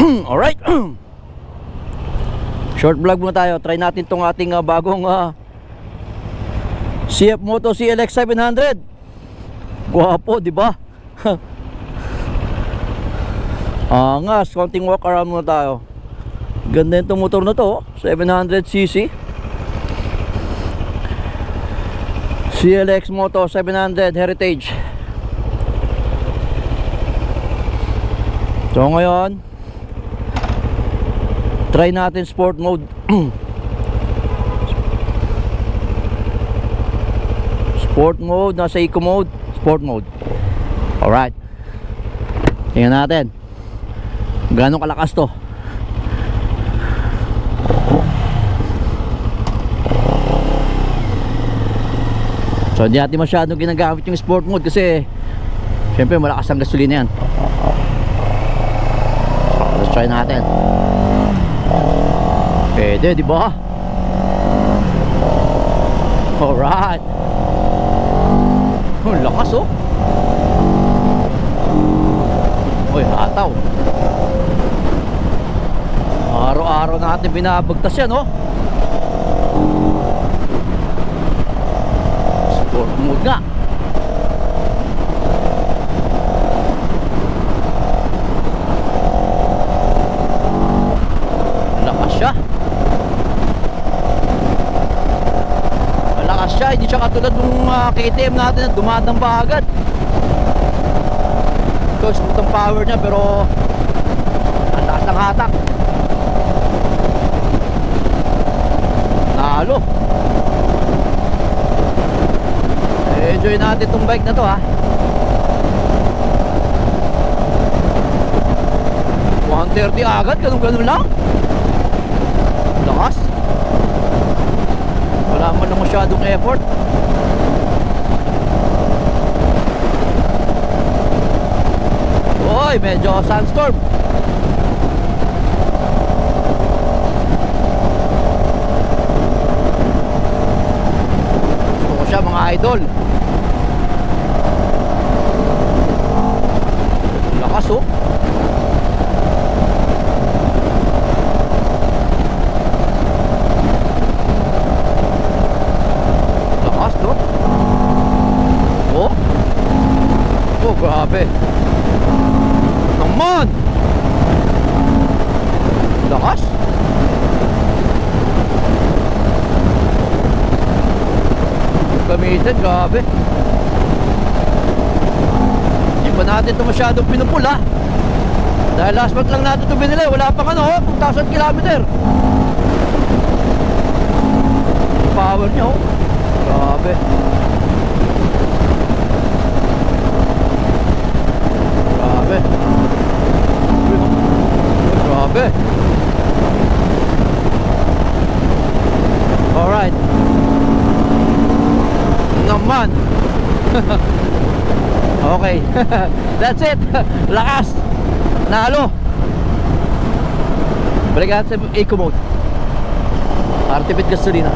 Alright. Short vlog muna tayo. Try natin tong ating bagong CF Moto CLX 700. Guwapo, di ba? Angas, konting walk around muna tayo. Ganda itong motor na to, 700cc CLX Moto 700 Heritage. So ngayon, try natin sport mode. Sport mode, nasa eco mode, sport mode. Alright, tingnan natin gaano kalakas to. So hindi natin masyadong ginagamit yung sport mode kasi syempre malakas ang gasolina yan. Let's try natin. Pwede, di ba? Alright. Oh, lakas oh. Uy, hataw. Araw-araw natin binabagtas yan oh. Sport mode nga. Lakas siya. Malakas siya. Hindi siya katulad ng KTM natin na dumadamba agad. Ito, smooth ang power niya pero ang lakas ng hatak. Nalo. Enjoy natin itong bike na to ha. 130 agad, ganun lang. Lakas. Wala man lang masyadong effort. Uy, medyo sandstorm. Gusto ko siya mga idol. Lakas oh. Lakas no. Oh. Oh, grabe. Naman. Lakas. Gamitin, grabe. Hindi pa natin ito masyadong pinupula dahil last month lang natin ito binili. Wala pang 2,000 kilometer. Power niya oh. Grabe. Grabe. Grabe. Alright. Naman. Okay. That's it. Lakas. Nalo. Balik natin sa eco mode. Artipid gasolina.